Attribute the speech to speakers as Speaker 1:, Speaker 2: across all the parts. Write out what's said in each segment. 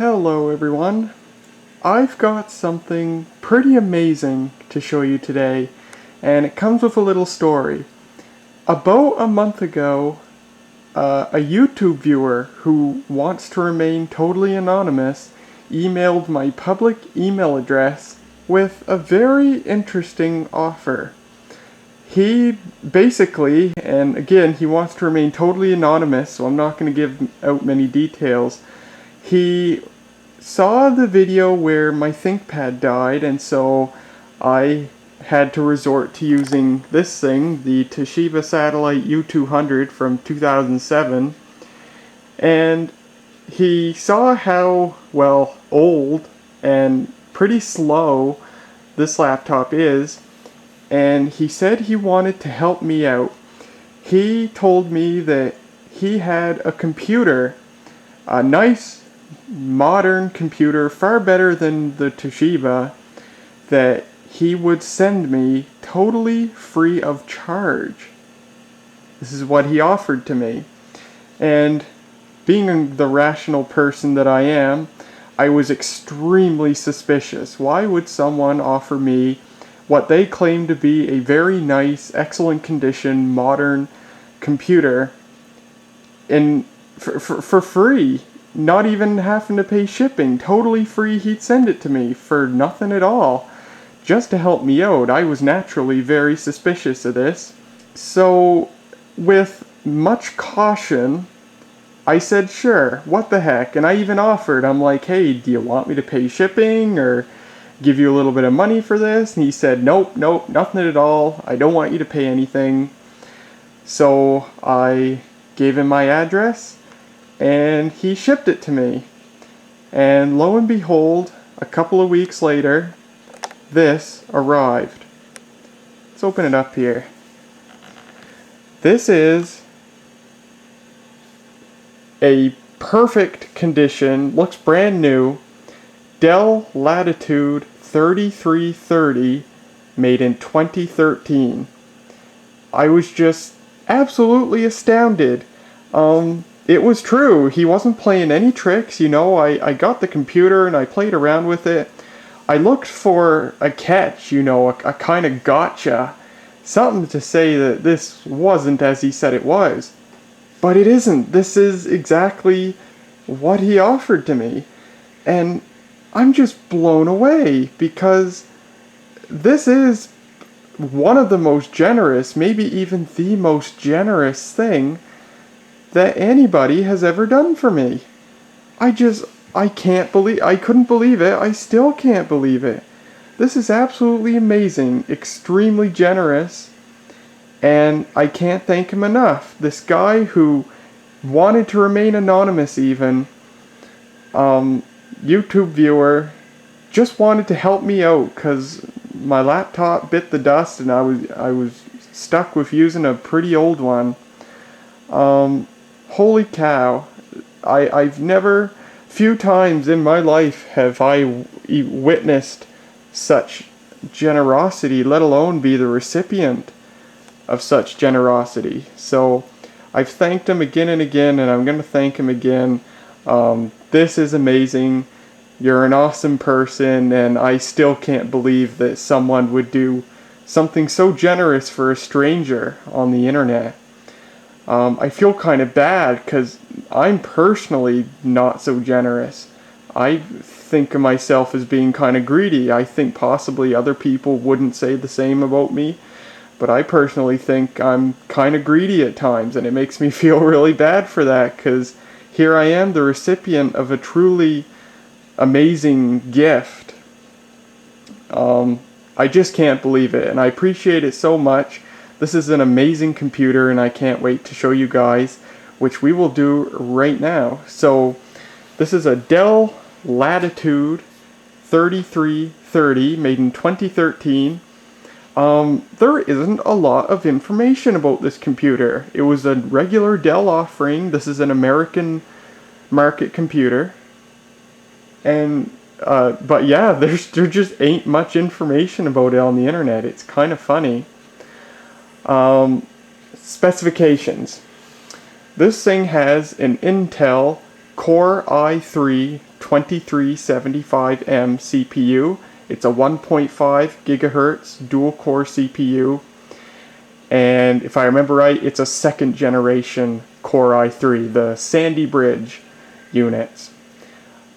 Speaker 1: Hello everyone. I've got something pretty amazing to show you today, and it comes with a little story. About a month ago, a YouTube viewer who wants to remain totally anonymous emailed my public email address with a very interesting offer. He basically, and again, he wants to remain totally anonymous, so I'm not going to give out many details. He saw the video where my ThinkPad died, and so I had to resort to using this thing, the Toshiba Satellite U200 from 2007, and he saw how, well, old and pretty slow this laptop is, and he said he wanted to help me out. He told me that he had a computer, a nice modern computer, far better than the Toshiba, that he would send me totally free of charge. This is what he offered to me. And being the rational person that I am, I was extremely suspicious. Why would someone offer me what they claim to be a very nice, excellent condition, modern computer for free? Not even having to pay shipping, totally free. He'd send it to me for nothing at all, just to help me out. I was naturally very suspicious of this. So, with much caution, I said, sure, what the heck? And I even offered, I'm like, hey, do you want me to pay shipping or give you a little bit of money for this? And he said, nope, nothing at all. I don't want you to pay anything. So I gave him my address, and he shipped it to me. And lo and behold, a couple of weeks later, this arrived. Let's open it up here. This is a perfect condition, looks brand new, Dell Latitude 3330, made in 2013. I was just absolutely astounded. It was true. He wasn't playing any tricks, you know. I got the computer and I played around with it. I looked for a catch, you know, a kind of gotcha. Something to say that this wasn't as he said it was. But it isn't. This is exactly what he offered to me. And I'm just blown away, because this is one of the most generous, maybe even the most generous thing that anybody has ever done for me. I couldn't believe it. I still can't believe it. This is absolutely amazing, extremely generous, and I can't thank him enough. This guy who wanted to remain anonymous even, YouTube viewer, just wanted to help me out because my laptop bit the dust and I was stuck with using a pretty old one. Holy cow. I've never, few times in my life have I witnessed such generosity, let alone be the recipient of such generosity. So I've thanked him again and again, and I'm going to thank him again. This is amazing. You're an awesome person, and I still can't believe that someone would do something so generous for a stranger on the internet. I feel kind of bad because I'm personally not so generous. I think of myself as being kind of greedy. I think possibly other people wouldn't say the same about me, but I personally think I'm kind of greedy at times, and it makes me feel really bad for that, because here I am, the recipient of a truly amazing gift. I just can't believe it, and I appreciate it so much. This is an amazing computer, and I can't wait to show you guys, which we will do right now. So this is a Dell Latitude 3330, made in 2013. There isn't a lot of information about this computer. It was a regular Dell offering. This is an American market computer. And, but yeah, there just ain't much information about it on the internet. It's kind of funny. Specifications. This thing has an Intel Core i3 2375M CPU. It's a 1.5 gigahertz dual core CPU. And if I remember right, it's a second generation Core i3, the Sandy Bridge units.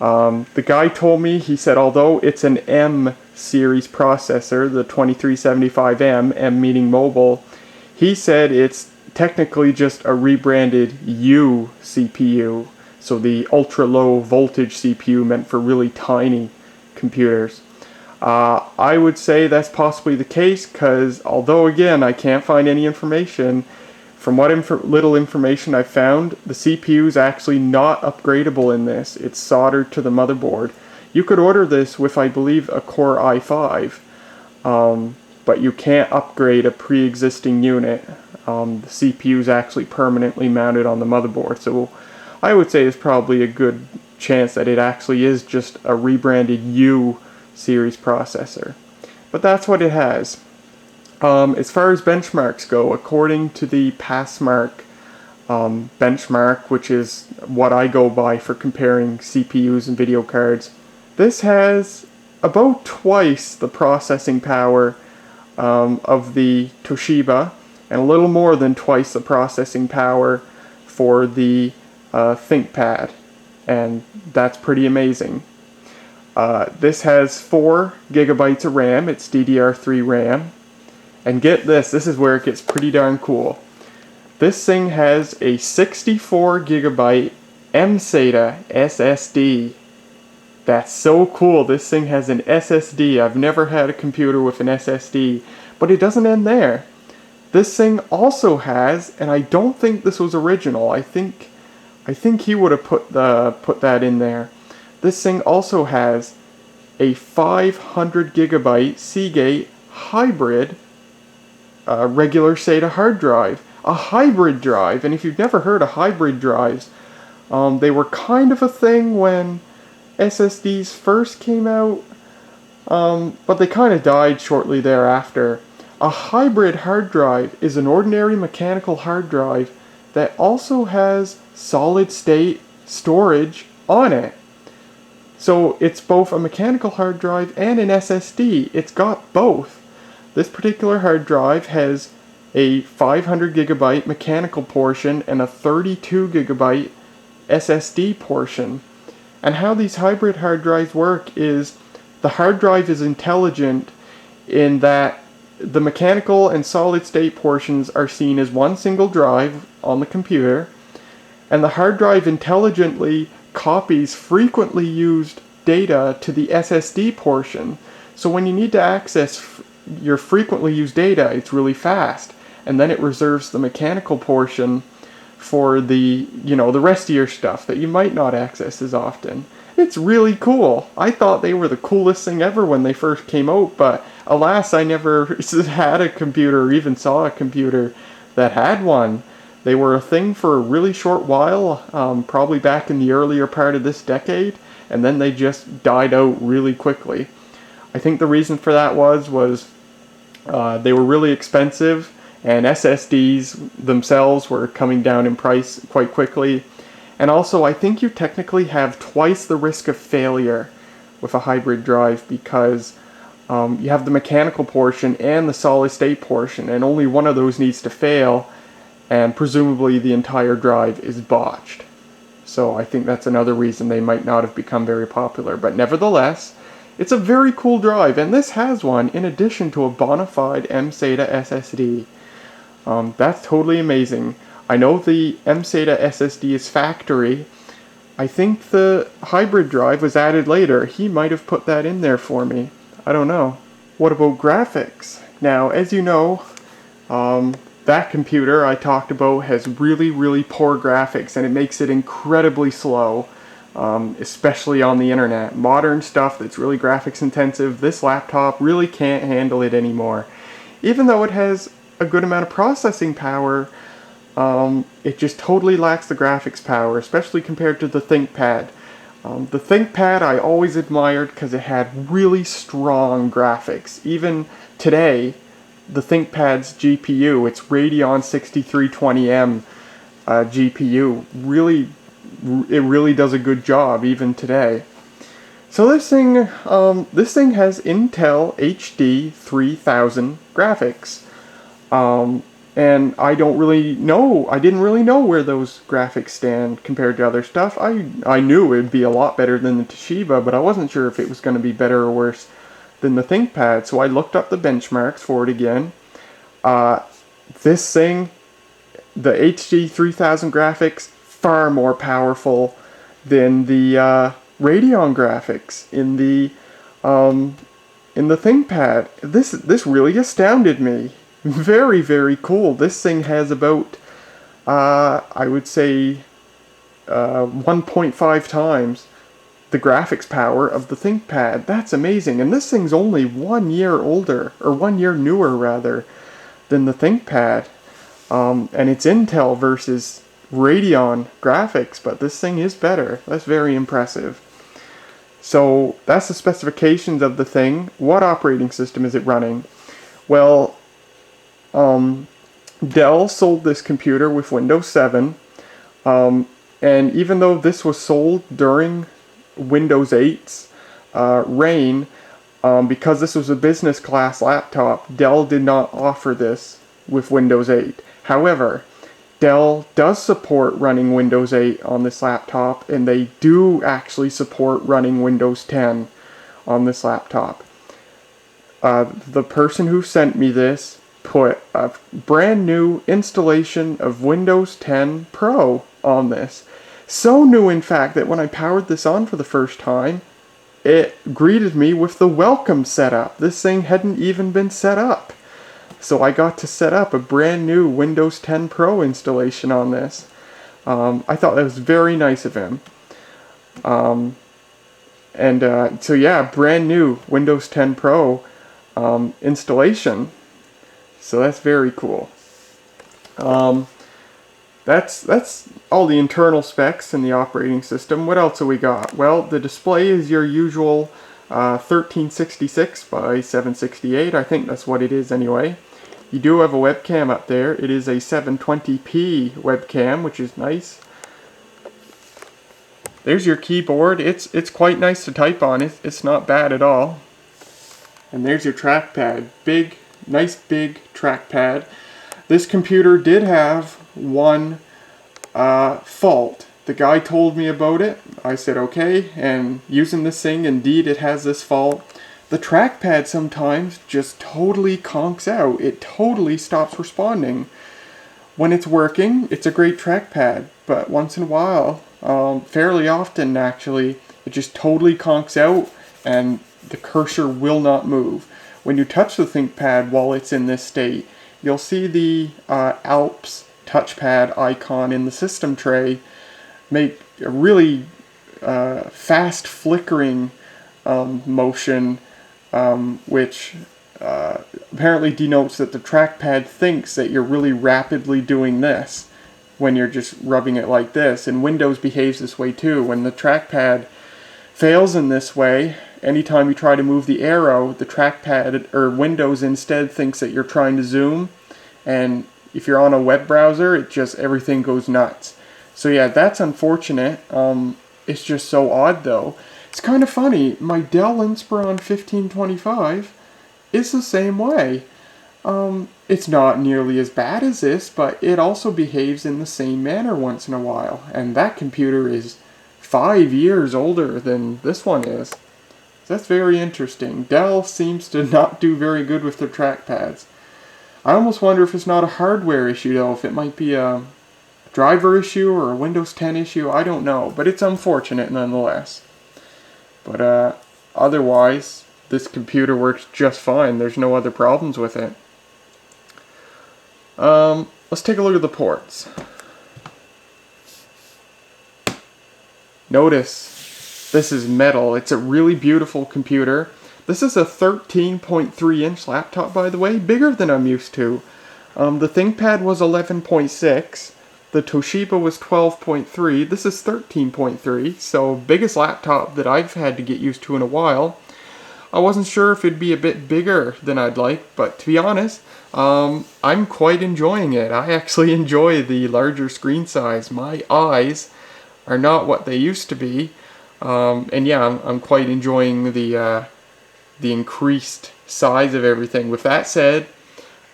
Speaker 1: The guy told me, he said, although it's an M series processor, the 2375M, M meaning mobile, he said it's technically just a rebranded U CPU, so the ultra low voltage CPU meant for really tiny computers. I would say that's possibly the case because although again I can't find any information, from what little information I've found, the CPU is actually not upgradable in this. It's soldered to the motherboard. You could order this with, I believe, a Core i5, but you can't upgrade a pre-existing unit. The CPU is actually permanently mounted on the motherboard, so I would say there's probably a good chance that it actually is just a rebranded U series processor. But that's what it has. As far as benchmarks go, according to the Passmark benchmark, which is what I go by for comparing CPUs and video cards, this has about twice the processing power of the Toshiba, and a little more than twice the processing power for the ThinkPad, and that's pretty amazing. This has 4 gigabytes of RAM, it's DDR3 RAM, and get this, this is where it gets pretty darn cool. This thing has a 64 gigabyte mSATA SSD. That's so cool, this thing has an SSD. I've never had a computer with an SSD, but it doesn't end there. This thing also has, and I don't think this was original, I think he would have put that in there. This thing also has a 500 gigabyte Seagate hybrid regular SATA hard drive. A hybrid drive, and if you've never heard of hybrid drives, they were kind of a thing when SSDs first came out, but they kind of died shortly thereafter. A hybrid hard drive is an ordinary mechanical hard drive that also has solid state storage on it. So it's both a mechanical hard drive and an SSD. It's got both. This particular hard drive has a 500 gigabyte mechanical portion and a 32 gigabyte SSD portion. And how these hybrid hard drives work is the hard drive is intelligent in that the mechanical and solid state portions are seen as one single drive on the computer, and the hard drive intelligently copies frequently used data to the SSD portion. So when you need to access your frequently used data, it's really fast, and then it reserves the mechanical portion for the rest of your stuff that you might not access as often. It's really cool. I thought they were the coolest thing ever when they first came out, but alas, I never had a computer or even saw a computer that had one. They were a thing for a really short while, probably back in the earlier part of this decade, and then they just died out really quickly. I think the reason for that was they were really expensive, and SSDs themselves were coming down in price quite quickly. And also, I think you technically have twice the risk of failure with a hybrid drive because you have the mechanical portion and the solid state portion, and only one of those needs to fail, and presumably the entire drive is botched. So I think that's another reason they might not have become very popular. But nevertheless, it's a very cool drive, and this has one in addition to a bona fide mSATA SSD. That's totally amazing. I know the mSATA SSD is factory. I think the hybrid drive was added later. He might have put that in there for me. I don't know. What about graphics? Now, as you know, that computer I talked about has really, really poor graphics, and it makes it incredibly slow, especially on the internet. Modern stuff that's really graphics intensive, this laptop really can't handle it anymore. Even though it has a good amount of processing power, it just totally lacks the graphics power, especially compared to the ThinkPad. The ThinkPad I always admired because it had really strong graphics. Even today, the ThinkPad's GPU, its Radeon 6320M GPU, it really does a good job even today. So this thing has Intel HD 3000 graphics. And I didn't really know where those graphics stand compared to other stuff. I knew it'd be a lot better than the Toshiba, but I wasn't sure if it was going to be better or worse than the ThinkPad, so I looked up the benchmarks for it again. This thing, the HD 3000 graphics, far more powerful than the Radeon graphics in the ThinkPad. This really astounded me. Very, very cool. This thing has about, I would say, 1.5 times the graphics power of the ThinkPad. That's amazing. And this thing's only 1 year older, or 1 year newer rather, than the ThinkPad. And it's Intel versus Radeon graphics, but this thing is better. That's very impressive. So that's the specifications of the thing. What operating system is it running? Well, Dell sold this computer with Windows 7, and even though this was sold during Windows 8's reign, because this was a business class laptop, Dell did not offer this with Windows 8. However, Dell does support running Windows 8 on this laptop, and they do actually support running Windows 10 on this laptop. The person who sent me this put a brand new installation of Windows 10 Pro on this. So new, in fact, that when I powered this on for the first time, it greeted me with the welcome setup. This thing hadn't even been set up. So I got to set up a brand new Windows 10 Pro installation on this. I thought that was very nice of him. So yeah, brand new Windows 10 Pro installation. So that's very cool. That's all the internal specs in the operating system. What else have we got? Well, the display is your usual 1366 by 768. I think that's what it is anyway. You do have a webcam up there. It is a 720p webcam, which is nice. There's your keyboard. It's quite nice to type on. It's not bad at all. And there's your trackpad. Nice big trackpad. This computer did have one fault. The guy told me about it. I said okay, and using this thing, indeed it has this fault. The trackpad sometimes just totally conks out. It totally stops responding. When it's working, it's a great trackpad, but once in a while, fairly often actually, it just totally conks out and the cursor will not move. When you touch the ThinkPad while it's in this state, you'll see the Alps touchpad icon in the system tray make a really fast flickering motion, which apparently denotes that the trackpad thinks that you're really rapidly doing this when you're just rubbing it like this. And Windows behaves this way too. When the trackpad fails in this way, anytime you try to move the arrow, the trackpad, or Windows instead, thinks that you're trying to zoom, and if you're on a web browser, everything goes nuts. So yeah, that's unfortunate. It's just so odd though. It's kind of funny, my Dell Inspiron 1525 is the same way. It's not nearly as bad as this, but it also behaves in the same manner once in a while, and that computer is 5 years older than this one is. That's very interesting. Dell seems to not do very good with their trackpads. I almost wonder if it's not a hardware issue though, if it might be a driver issue or a Windows 10 issue, I don't know, but it's unfortunate nonetheless. But otherwise, this computer works just fine. There's no other problems with it. Let's take a look at the ports. Notice, this is metal. It's a really beautiful computer. This is a 13.3 inch laptop, by the way, bigger than I'm used to. The ThinkPad was 11.6. The Toshiba was 12.3. This is 13.3, so biggest laptop that I've had to get used to in a while. I wasn't sure if it'd be a bit bigger than I'd like, but to be honest, I'm quite enjoying it. I actually enjoy the larger screen size. My eyes are not what they used to be. And yeah, I'm quite enjoying the increased size of everything. With that said,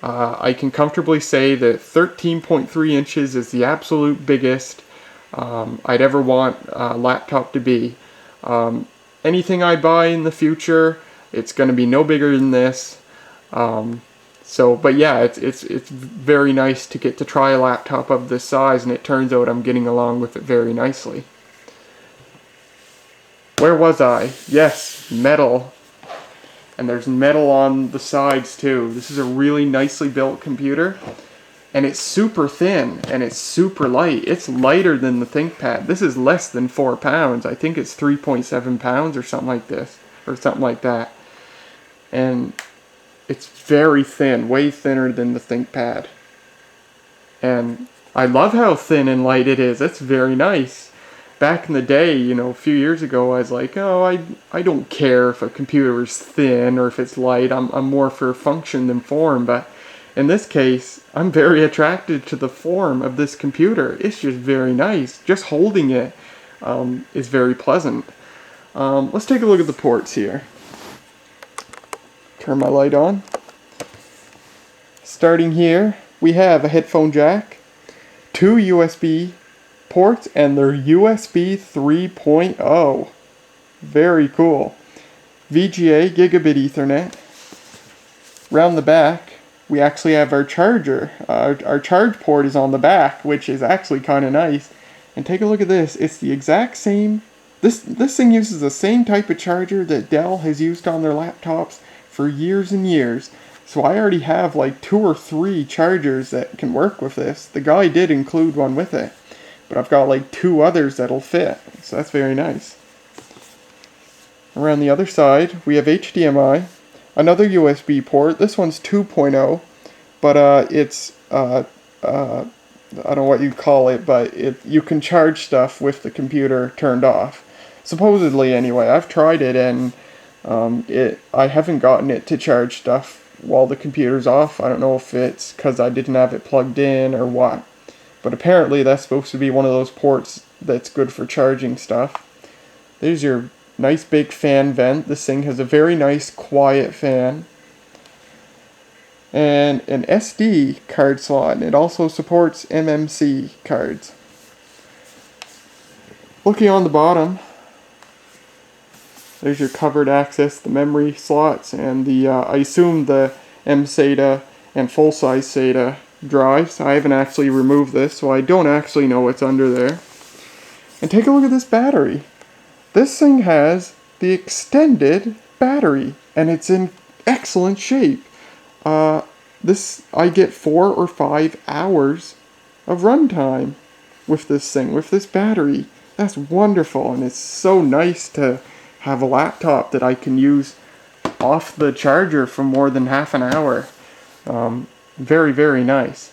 Speaker 1: I can comfortably say that 13.3 inches is the absolute biggest I'd ever want a laptop to be. Anything I buy in the future, it's going to be no bigger than this. But yeah, it's very nice to get to try a laptop of this size, and it turns out I'm getting along with it very nicely. Where was I? Yes, metal. And there's metal on the sides too. This is a really nicely built computer, and it's super thin and it's super light. It's lighter than the ThinkPad. This is less than 4 pounds. I think it's 3.7 pounds or something like this, or something like that. And it's very thin, way thinner than the ThinkPad. And I love how thin and light it is. It's very nice. Back in the day, you know, a few years ago, I was like, oh, I don't care if a computer is thin or if it's light. I'm more for function than form. But in this case, I'm very attracted to the form of this computer. It's just very nice. Just holding it is very pleasant. Let's take a look at the ports here. Turn my light on. Starting here, we have a headphone jack, 2 USB ports, and they're USB 3.0. Very cool. VGA, Gigabit Ethernet. Round the back, we actually have our charger. Our charge port is on the back, which is actually kind of nice. And take a look at this. It's the exact same. This thing uses the same type of charger that Dell has used on their laptops for years and years. So I already have like 2 or 3 chargers that can work with this. The guy did include one with it, but I've got like 2 others that'll fit. So that's very nice. Around the other side, we have HDMI, another USB port. This one's 2.0, but it's I don't know what you call it, but you can charge stuff with the computer turned off. Supposedly, anyway. I've tried it, and I haven't gotten it to charge stuff while the computer's off. I don't know if it's because I didn't have it plugged in or what. But apparently that's supposed to be one of those ports that's good for charging stuff. There's your nice big fan vent. This thing has a very nice quiet fan. And an SD card slot, and it also supports MMC cards. Looking on the bottom, there's your covered access, the memory slots, and the I assume the M-SATA and full-size SATA drives. I haven't actually removed this, so I don't actually know what's under there. And take a look at this battery. This thing has the extended battery, and it's in excellent shape. I get 4 or 5 hours of runtime with this thing, with this battery. That's wonderful, and it's so nice to have a laptop that I can use off the charger for more than half an hour. Very, very nice.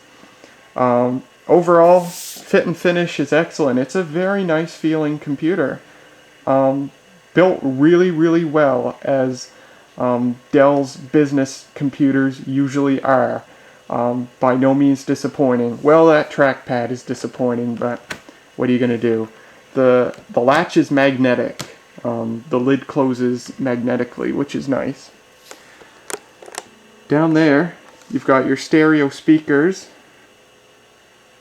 Speaker 1: Overall, fit and finish is excellent. It's a very nice feeling computer. Built really, really well, as Dell's business computers usually are. By no means disappointing. Well, that trackpad is disappointing, but what are you going to do? The latch is magnetic. The lid closes magnetically, which is nice. Down there, you've got your stereo speakers.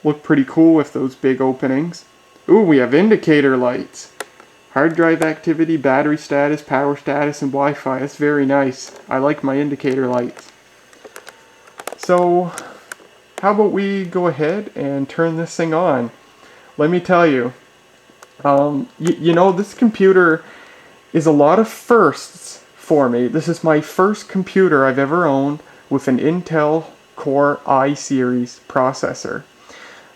Speaker 1: Look pretty cool with those big openings. Ooh, we have indicator lights. Hard drive activity, battery status, power status, and Wi-Fi. That's very nice. I like my indicator lights. So, how about we go ahead and turn this thing on? Let me tell you, you know, this computer is a lot of firsts for me. This is my first computer I've ever owned with an Intel Core i-series processor.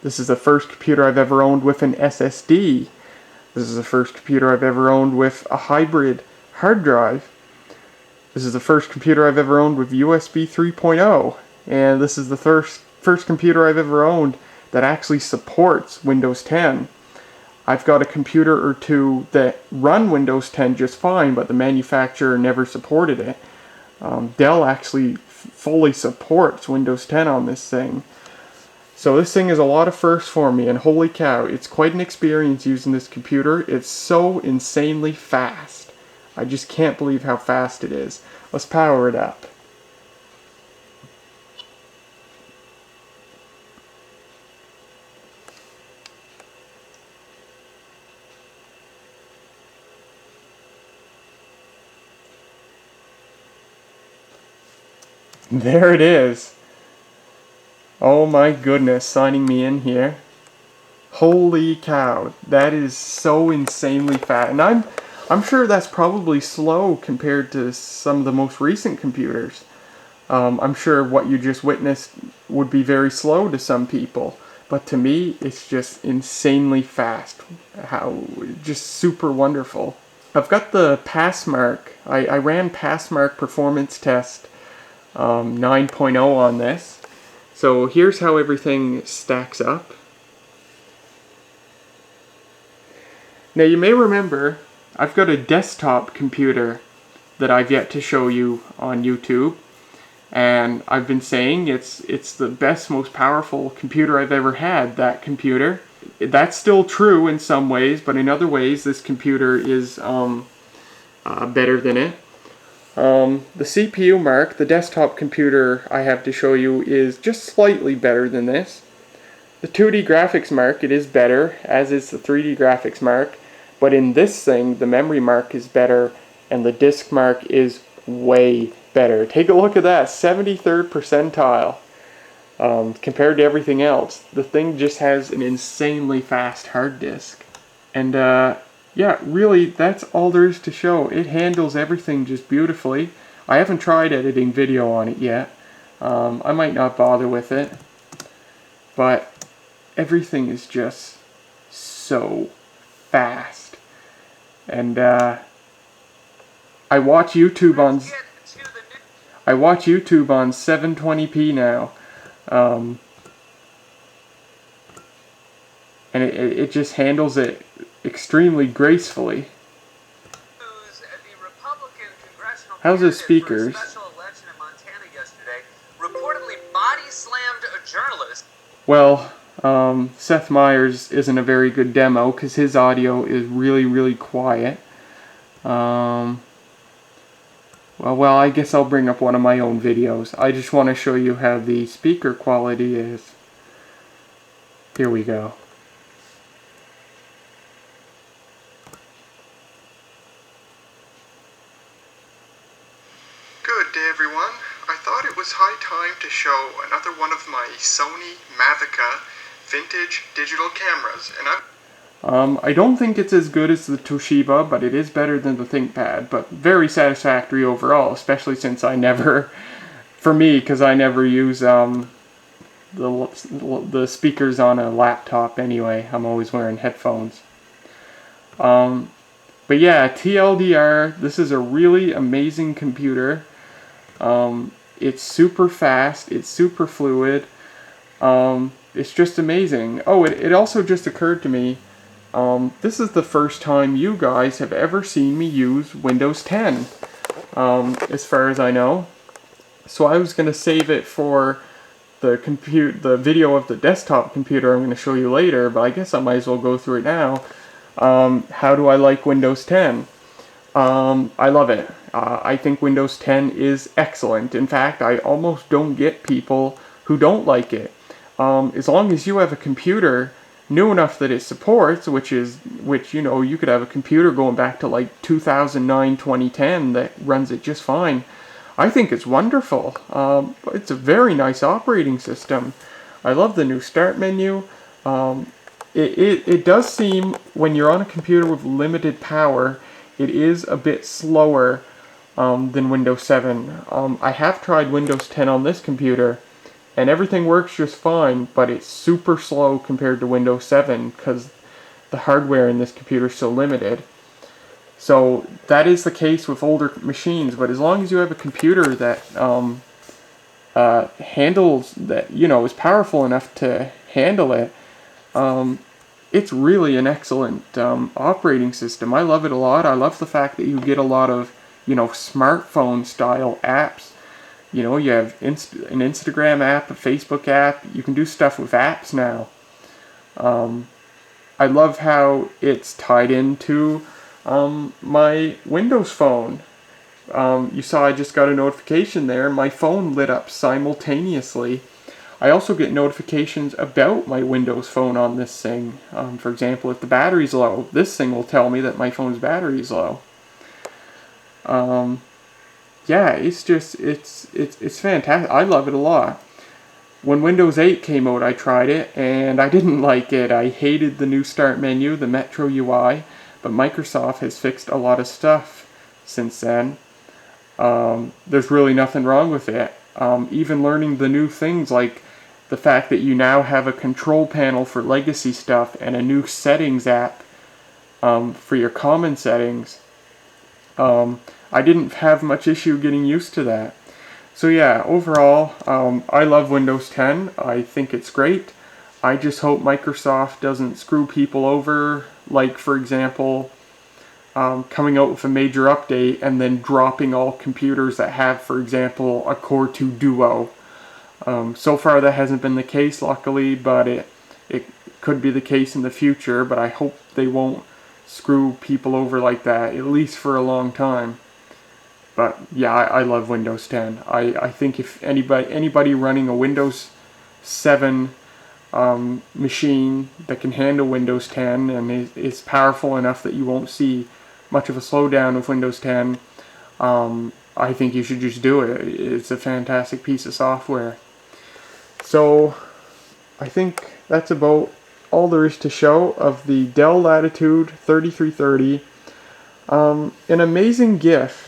Speaker 1: This is the first computer I've ever owned with an SSD. This is the first computer I've ever owned with a hybrid hard drive. This is the first computer I've ever owned with USB 3.0. And this is the first computer I've ever owned that actually supports Windows 10. I've got a computer or two that run Windows 10 just fine, but the manufacturer never supported it. Dell actually fully supports Windows 10 on this thing. So this thing is a lot of firsts for me, and holy cow, it's quite an experience using this computer. It's so insanely fast. I just can't believe how fast it is. Let's power it up. There it is. Oh my goodness, signing me in here. Holy cow, that is so insanely fast. And I'm sure that's probably slow compared to some of the most recent computers. I'm sure what you just witnessed would be very slow to some people. But to me, it's just insanely fast. Just super wonderful. I've got the Passmark. I ran Passmark Performance Test 9.0 on this. So here's how everything stacks up. Now you may remember, I've got a desktop computer that I've yet to show you on YouTube. And I've been saying it's the best, most powerful computer I've ever had, that computer. That's still true in some ways, but in other ways this computer is better than it. The CPU mark, the desktop computer I have to show you, is just slightly better than this. The 2D graphics mark, it is better, as is the 3D graphics mark, but in this thing, the memory mark is better, and the disk mark is way better. Take a look at that, 73rd percentile. Compared to everything else, the thing just has an insanely fast hard disk. And yeah, really, that's all there is to show. It handles everything just beautifully. I haven't tried editing video on it yet. I might not bother with it. But everything is just so fast. And I watch YouTube on 720p now. And it just handles it extremely gracefully. How's the speakers? Well, Seth Meyers isn't a very good demo because his audio is really, really quiet. Well, I guess I'll bring up one of my own videos. I just want to show you how the speaker quality is. Here we go. Good day, everyone. I thought it was high time to show another one of my Sony Mavica vintage digital cameras, and I don't think it's as good as the Toshiba, but it is better than the ThinkPad, but very satisfactory overall, especially since I never, for me, because I never use the speakers on a laptop anyway. I'm always wearing headphones. But yeah, TLDR, this is a really amazing computer. It's super fast, it's super fluid, it's just amazing. Oh, it also just occurred to me, this is the first time you guys have ever seen me use Windows 10, as far as I know. So I was going to save it for the video of the desktop computer I'm going to show you later, but I guess I might as well go through it now. How do I like Windows 10? I love it. I think Windows 10 is excellent. In fact, I almost don't get people who don't like it. As long as you have a computer new enough that it supports, which you know, you could have a computer going back to like 2009, 2010 that runs it just fine. I think it's wonderful. It's a very nice operating system. I love the new start menu. It does seem, when you're on a computer with limited power, it is a bit slower than Windows 7. I have tried Windows 10 on this computer, and everything works just fine, but it's super slow compared to Windows 7 because the hardware in this computer is so limited. So that is the case with older machines, but as long as you have a computer that handles, that, you know, is powerful enough to handle it, it's really an excellent operating system. I love it a lot. I love the fact that you get a lot of, you know, smartphone style apps You know, you have an Instagram app, a Facebook app. You can do stuff with apps now. I love how it's tied into my Windows phone. You saw I just got a notification there. My phone lit up simultaneously. I also get notifications about my Windows phone on this thing. For example, if the battery's low, this thing will tell me that my phone's battery is low. Yeah, it's just, it's fantastic. I love it a lot. When Windows 8 came out, I tried it, and I didn't like it. I hated the new start menu, the Metro UI, but Microsoft has fixed a lot of stuff since then. There's really nothing wrong with it. Even learning the new things, like the fact that you now have a control panel for legacy stuff and a new settings app for your common settings. I didn't have much issue getting used to that. So yeah, overall, I love Windows 10. I think it's great. I just hope Microsoft doesn't screw people over, like, for example, coming out with a major update and then dropping all computers that have, for example, a Core 2 Duo. So far that hasn't been the case, luckily, but it could be the case in the future, but I hope they won't screw people over like that, at least for a long time. But yeah, I love Windows 10. I think if anybody running a Windows 7 machine that can handle Windows 10 and is powerful enough that you won't see much of a slowdown with Windows 10, I think you should just do it. It's a fantastic piece of software. So I think that's about all there is to show of the Dell Latitude 3330. An amazing gift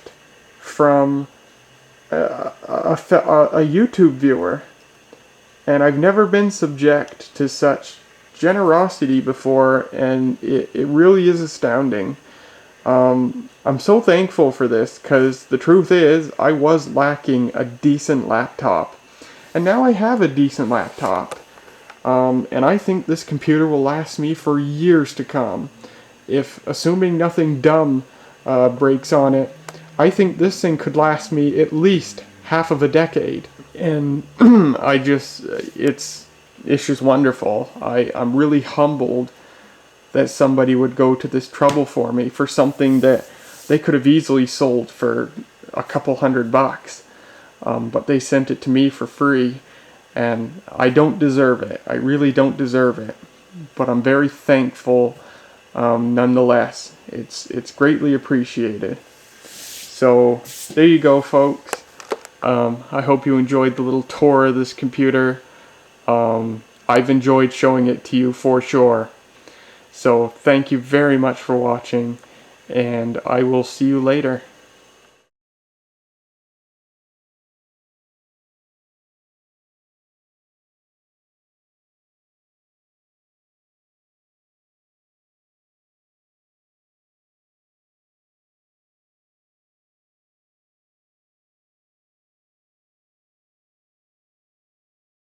Speaker 1: from a YouTube viewer, and I've never been subject to such generosity before, and it really is astounding. I'm so thankful for this, because the truth is, I was lacking a decent laptop, and now I have a decent laptop, and I think this computer will last me for years to come. If, assuming nothing dumb breaks on it, I think this thing could last me at least half of a decade. And it's just wonderful. I'm really humbled that somebody would go to this trouble for me for something that they could have easily sold for a couple $100. But they sent it to me for free, and I don't deserve it. I really don't deserve it. But I'm very thankful nonetheless. It's greatly appreciated. So there you go, folks. I hope you enjoyed the little tour of this computer. I've enjoyed showing it to you for sure. So thank you very much for watching, and I will see you later.